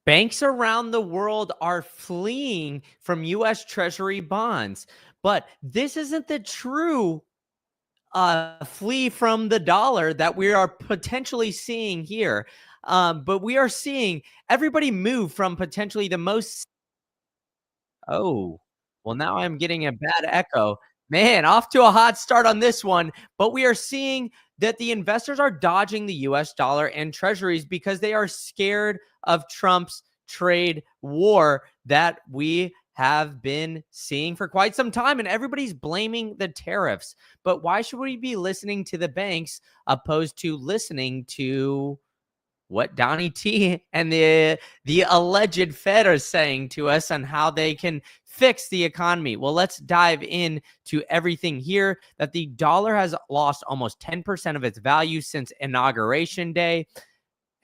Banks around the world are fleeing from US Treasury bonds, but this isn't the true flee from the dollar that we are potentially seeing here. But we are seeing everybody move from potentially the most. Oh, well, now I'm getting a bad echo. Man, off to a hot start on this one. But we are seeing that the investors are dodging the US dollar and treasuries because they are scared of Trump's trade war that we have been seeing for quite some time. And everybody's blaming the tariffs. But why should we be listening to the banks opposed to listening to what Donnie T and the alleged Fed are saying to us on how they can fix the economy? Well, let's dive in to everything here. That the dollar has lost almost 10% of its value since Inauguration Day.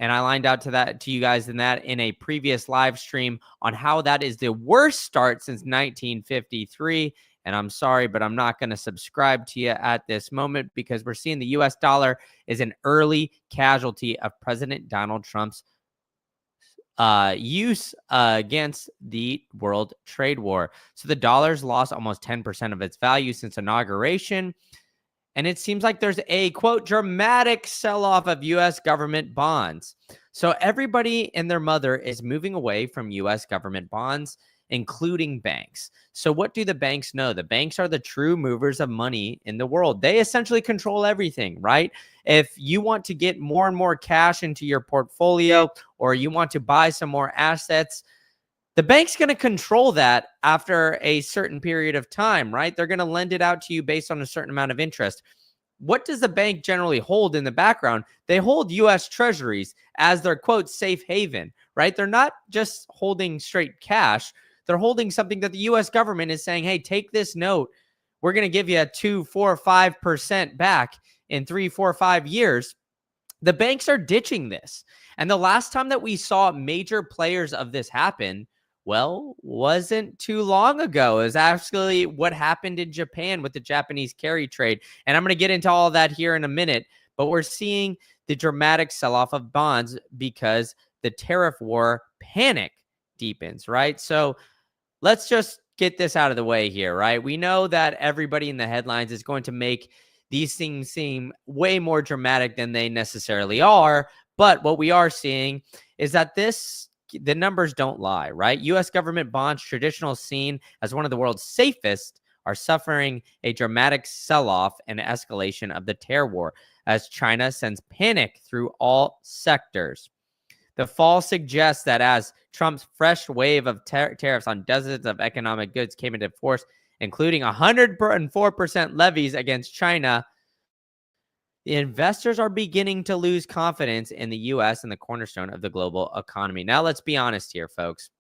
And I lined out to you guys in a previous live stream on how that is the worst start since 1953. And I'm sorry, but I'm not going to subscribe to you at this moment because we're seeing the US dollar is an early casualty of President Donald Trump's use against the world trade war. So the dollar's lost almost 10% of its value since inauguration. And it seems like there's a, quote, dramatic sell-off of U.S. government bonds. So everybody and their mother is moving away from U.S. government bonds, including banks. So what do the banks know? The banks are the true movers of money in the world. They essentially control everything, right? If you want to get more and more cash into your portfolio, or you want to buy some more assets, the bank's going to control that after a certain period of time, right? They're going to lend it out to you based on a certain amount of interest. What does the bank generally hold in the background? They hold U.S. treasuries as their, quote, safe haven, right? They're not just holding straight cash. They're holding something that the U.S. government is saying, hey, take this note. We're going to give you a 2, 4, 5% back in 3, 4, 5 years. The banks are ditching this. And the last time that we saw major players of this happen, well, wasn't too long ago. It was actually what happened in Japan with the Japanese carry trade. And I'm going to get into all of that here in a minute. But we're seeing the dramatic sell-off of bonds because the tariff war panic deepens, right? So let's just get this out of the way here, right? We know that everybody in the headlines is going to make these things seem way more dramatic than they necessarily are. But what we are seeing is that the numbers don't lie, right? U.S. government bonds, traditionally seen as one of the world's safest, are suffering a dramatic sell-off and escalation of the terror war as China sends panic through all sectors. The fall suggests that as Trump's fresh wave of tariffs on dozens of economic goods came into force, including 104% levies against China, the investors are beginning to lose confidence in the U.S. and the cornerstone of the global economy. Now, let's be honest here, folks.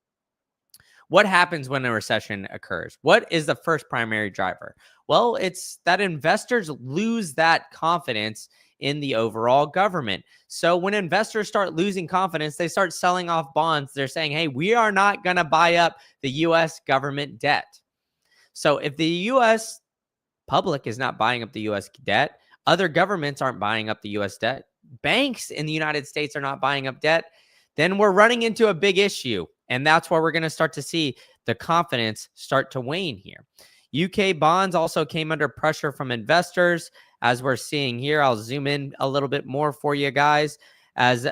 What happens when a recession occurs? What is the first primary driver? Well, it's that investors lose that confidence in the overall government. So when investors start losing confidence, they start selling off bonds. They're saying, hey, we are not going to buy up the U.S. government debt. So if the U.S. public is not buying up the U.S. debt, other governments aren't buying up the U.S. debt, banks in the United States are not buying up debt, then we're running into a big issue. And that's where we're going to start to see the confidence start to wane here. UK bonds also came under pressure from investors, as we're seeing here. I'll zoom in a little bit more for you guys, as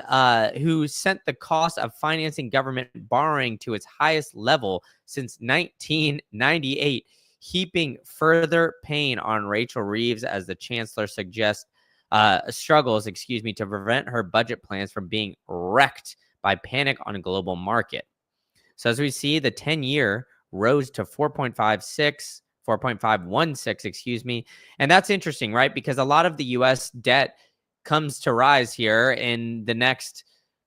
who sent the cost of financing government borrowing to its highest level since 1998. Heaping further pain on Rachel Reeves as the chancellor struggles to prevent her budget plans from being wrecked by panic on a global market. So as we see, the 10-year rose to 4.16, and that's interesting, right? Because a lot of the U.S. debt comes to rise here in the next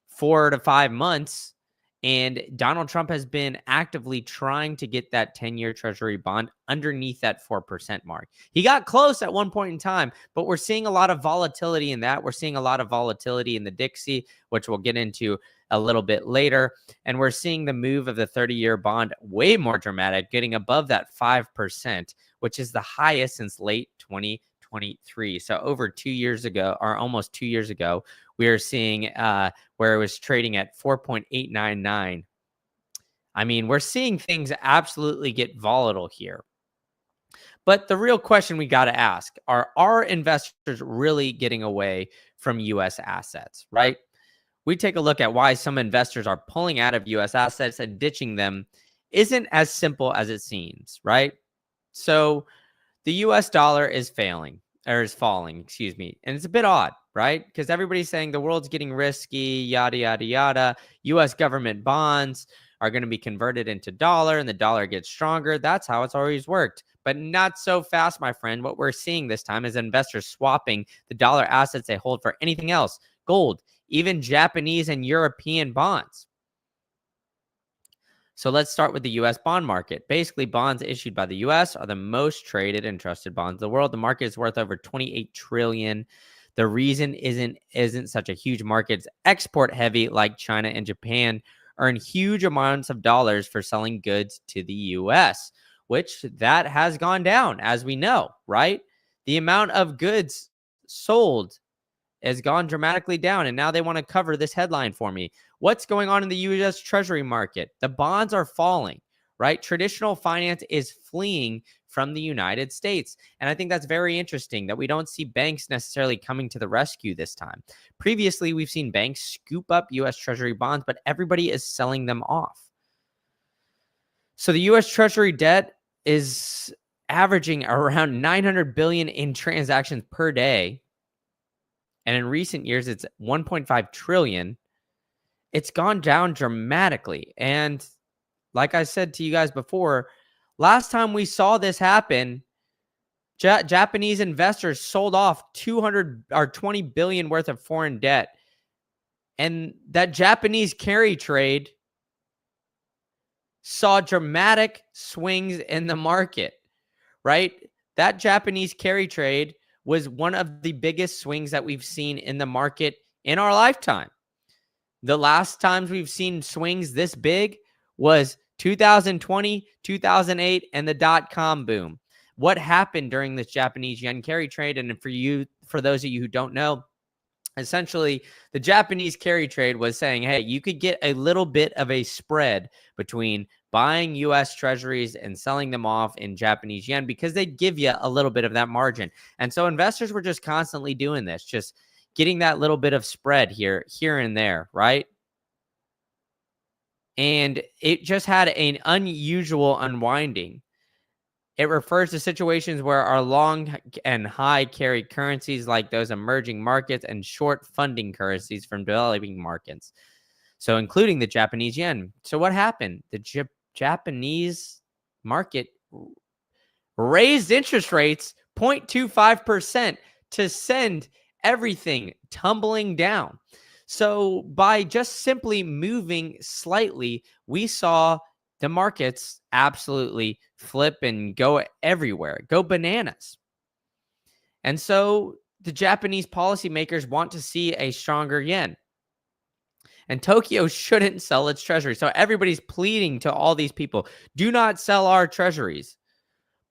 4 to 5 months. And Donald Trump has been actively trying to get that 10-year treasury bond underneath that 4% mark. He got close at one point in time, but we're seeing a lot of volatility in that. We're seeing a lot of volatility in the Dixie, which we'll get into a little bit later. And we're seeing the move of the 30-year bond way more dramatic, getting above that 5%, which is the highest since late 2023. So over 2 years ago, or almost 2 years ago, We are seeing where it was trading at 4.899. I mean, we're seeing things absolutely get volatile here. But the real question we got to ask are our investors really getting away from US assets, right? We take a look at why some investors are pulling out of US assets and ditching them isn't as simple as it seems, right? So the US dollar is falling, excuse me. And it's a bit odd, right? Because everybody's saying the world's getting risky, yada, yada, yada. US government bonds are going to be converted into dollar and the dollar gets stronger. That's how it's always worked. But not so fast, my friend. What we're seeing this time is investors swapping the dollar assets they hold for anything else, gold, even Japanese and European bonds. So let's start with the US bond market. Basically, bonds issued by the US are the most traded and trusted bonds in the world. The market is worth over 28 trillion. The reason isn't such a huge market. It's export heavy, like China and Japan earn huge amounts of dollars for selling goods to the US, which that has gone down, as we know, right? The amount of goods sold has gone dramatically down, and now they want to cover this headline for me. What's going on in the US Treasury market? The bonds are falling, right? Traditional finance is fleeing from the United States. And I think that's very interesting that we don't see banks necessarily coming to the rescue this time. Previously, we've seen banks scoop up US Treasury bonds, but everybody is selling them off. So the US Treasury debt is averaging around 900 billion in transactions per day. And in recent years, it's 1.5 trillion. It's gone down dramatically. And like I said to you guys before, last time we saw this happen, Japanese investors sold off 20 billion worth of foreign debt. And that Japanese carry trade saw dramatic swings in the market, right? That Japanese carry trade was one of the biggest swings that we've seen in the market in our lifetime. The last times we've seen swings this big was 2020, 2008, and the dot-com boom. What happened during this Japanese yen carry trade? And for those of you who don't know, essentially the Japanese carry trade was saying, hey, you could get a little bit of a spread between buying US treasuries and selling them off in Japanese yen because they give you a little bit of that margin. And so investors were just constantly doing this, just getting that little bit of spread here and there, right? And it just had an unusual unwinding. It refers to situations where our long and high carry currencies like those emerging markets and short funding currencies from developing markets. So including the Japanese yen. So what happened? The Japanese market raised interest rates 0.25% to send everything tumbling down. So by just simply moving slightly, we saw the markets absolutely flip and go everywhere, go bananas. And so the Japanese policymakers want to see a stronger yen. And Tokyo shouldn't sell its treasury. So everybody's pleading to all these people, do not sell our treasuries.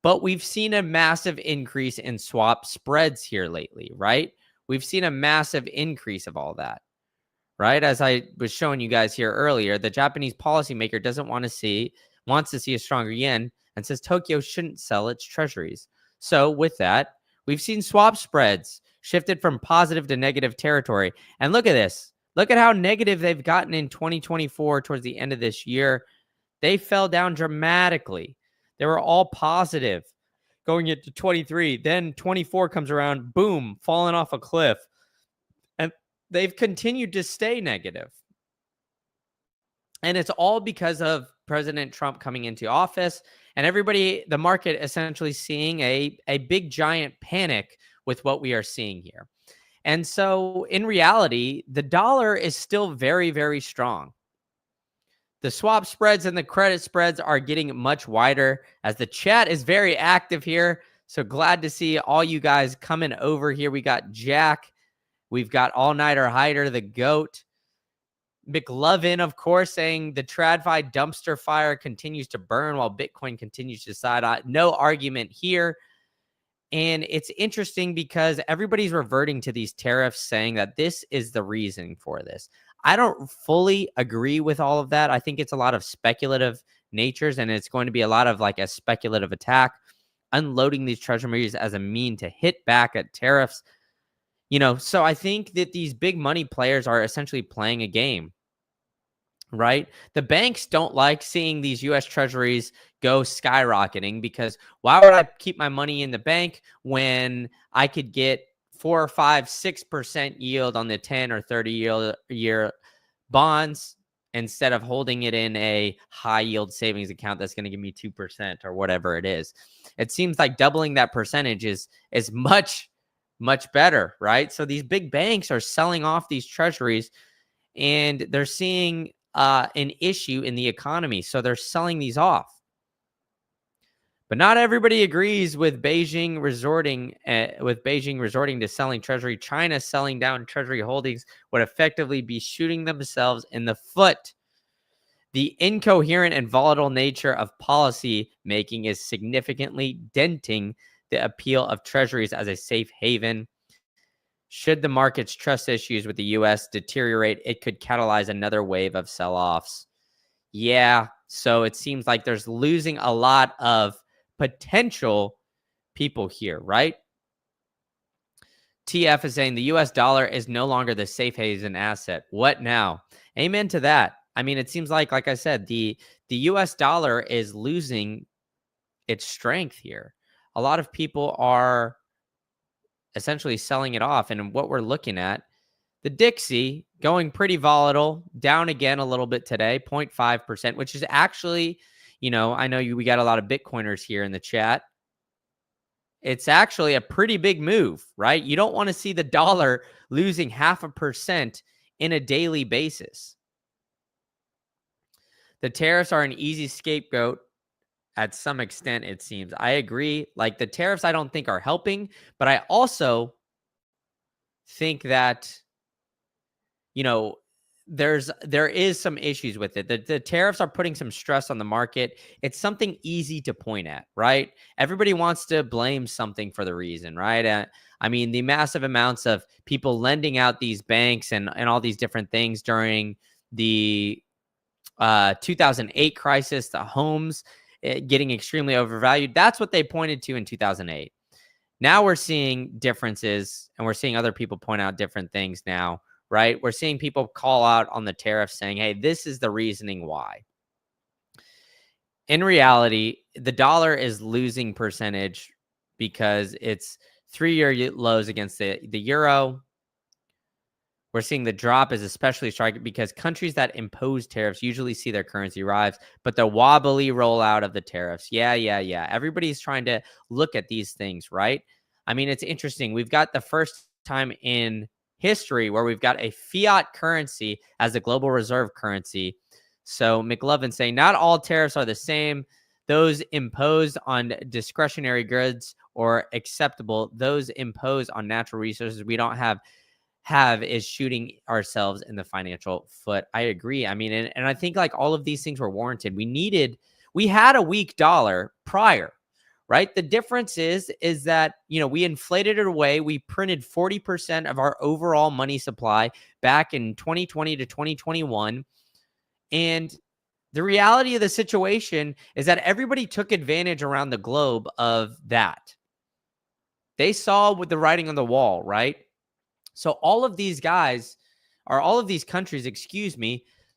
But we've seen a massive increase in swap spreads here lately, right? We've seen a massive increase of all that, right? As I was showing you guys here earlier, the Japanese policymaker wants to see a stronger yen and says Tokyo shouldn't sell its treasuries. So with that, we've seen swap spreads shifted from positive to negative territory. And look at this. Look at how negative they've gotten in 2024 towards the end of this year. They fell down dramatically. They were all positive going into 23. Then 24 comes around, boom, falling off a cliff. And they've continued to stay negative. And it's all because of President Trump coming into office and everybody, the market essentially seeing a big giant panic with what we are seeing here. And so in reality, the dollar is still very, very strong. The swap spreads and the credit spreads are getting much wider as the chat is very active here. So glad to see all you guys coming over here. We got Jack. We've got All Nighter Hider, the GOAT. McLovin, of course, saying the TradFi dumpster fire continues to burn while Bitcoin continues to decide. No argument here. And it's interesting because everybody's reverting to these tariffs, saying that this is the reason for this. I don't fully agree with all of that. I think it's a lot of speculative natures, and it's going to be a lot of like a speculative attack, unloading these treasuries as a mean to hit back at tariffs. So I think that these big money players are essentially playing a game, right? The banks don't like seeing these US treasuries go skyrocketing, because why would I keep my money in the bank when I could get 4 or 5, 6% yield on the 10 or 30-year bonds, instead of holding it in a high yield savings account that's going to give me 2% or whatever it is? It seems like doubling that percentage is much, much better, right? So these big banks are selling off these treasuries, and they're seeing an issue in the economy, so they're selling these off. But not everybody agrees with Beijing resorting to selling treasury. China selling down treasury holdings would effectively be shooting themselves in the foot. The incoherent and volatile nature of policy making is significantly denting the appeal of treasuries as a safe haven. Should the market's trust issues with the US deteriorate, it could catalyze another wave of sell-offs. Yeah, so it seems like there's losing a lot of potential people here, right? TF is saying the US dollar is no longer the safe haven asset. What now? Amen to that. I mean, it seems like I said, the US dollar is losing its strength here. A lot of people are essentially selling it off. And what we're looking at, the Dixie going pretty volatile, down again a little bit today, 0.5%, which is actually, I know we got a lot of Bitcoiners here in the chat. It's actually a pretty big move, right? You don't want to see the dollar losing 0.5% in a daily basis. The tariffs are an easy scapegoat at some extent, it seems. I agree. Like, the tariffs, I don't think are helping, but I also think that, there is some issues with it. The tariffs are putting some stress on the market. It's something easy to point at, right? Everybody wants to blame something for the reason, right? I mean, the massive amounts of people lending out these banks and all these different things during the 2008 crisis, the homes getting extremely overvalued. That's what they pointed to in 2008. Now we're seeing differences, and we're seeing other people point out different things now, right? We're seeing people call out on the tariffs saying, hey, this is the reasoning why. In reality, the dollar is losing percentage because it's 3-year lows against the euro. We're seeing the drop is especially striking because countries that impose tariffs usually see their currency rise, but the wobbly rollout of the tariffs. Yeah. Everybody's trying to look at these things, right? I mean, it's interesting. We've got the first time in history where we've got a fiat currency as a global reserve currency. So McLovin saying not all tariffs are the same. Those imposed on discretionary goods or acceptable. Those imposed on natural resources we don't have is shooting ourselves in the financial foot. I agree. I mean, and I think like all of these things were warranted. We had a weak dollar prior, right? The difference is that, we inflated it away. We printed 40% of our overall money supply back in 2020 to 2021. And the reality of the situation is that everybody took advantage around the globe of that. They saw with the writing on the wall, right? So all of these countries,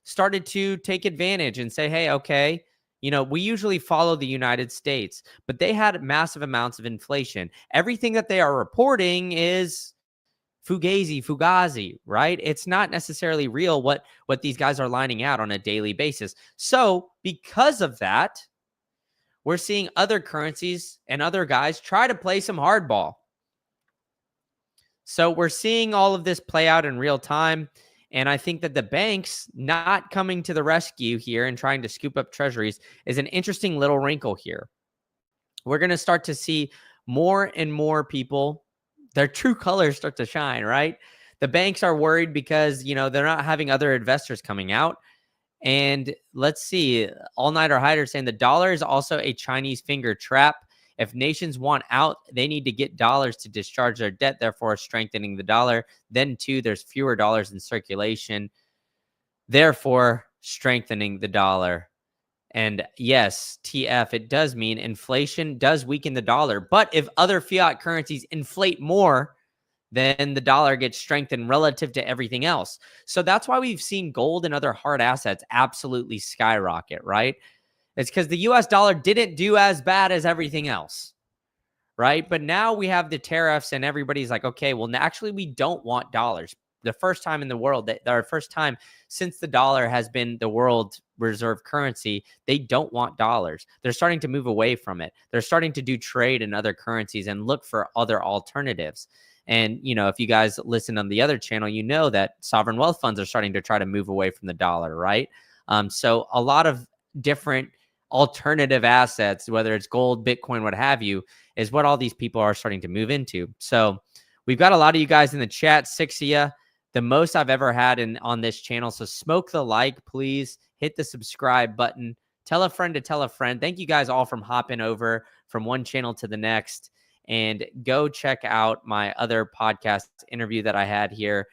started to take advantage and say, hey, okay, we usually follow the United States, but they had massive amounts of inflation. Everything that they are reporting is fugazi, right? It's not necessarily real what these guys are lining out on a daily basis. So because of that, we're seeing other currencies and other guys try to play some hardball. So we're seeing all of this play out in real time. And I think that the banks not coming to the rescue here and trying to scoop up treasuries is an interesting little wrinkle here. We're going to start to see more and more people, their true colors start to shine, right? The banks are worried because, they're not having other investors coming out. And let's see, All Nighter Hider saying the dollar is also a Chinese finger trap. If nations want out, they need to get dollars to discharge their debt, therefore strengthening the dollar. Then, two, there's fewer dollars in circulation, therefore strengthening the dollar. And yes, TF, it does mean inflation does weaken the dollar. But if other fiat currencies inflate more, then the dollar gets strengthened relative to everything else. So that's why we've seen gold and other hard assets absolutely skyrocket, right? It's because the US dollar didn't do as bad as everything else, right? But now we have the tariffs and everybody's like, okay, well, actually, we don't want dollars. The first time in the world, our first time since the dollar has been the world reserve currency, they don't want dollars. They're starting to move away from it. They're starting to do trade in other currencies and look for other alternatives. And, if you guys listen on the other channel, you know that sovereign wealth funds are starting to try to move away from the dollar, right? So a lot of different alternative assets, whether it's gold, Bitcoin, what have you, is what all these people are starting to move into. So we've got a lot of you guys in the chat, 6 of you, the most I've ever had on this channel. So smoke the like, please. Hit the subscribe button. Tell a friend to tell a friend. Thank you guys all from hopping over from one channel to the next. And go check out my other podcast interview that I had here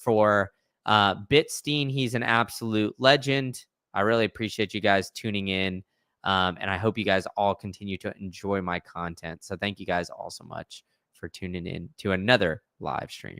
for Bitstein. He's an absolute legend. I really appreciate you guys tuning in. And I hope you guys all continue to enjoy my content. So thank you guys all so much for tuning in to another live stream.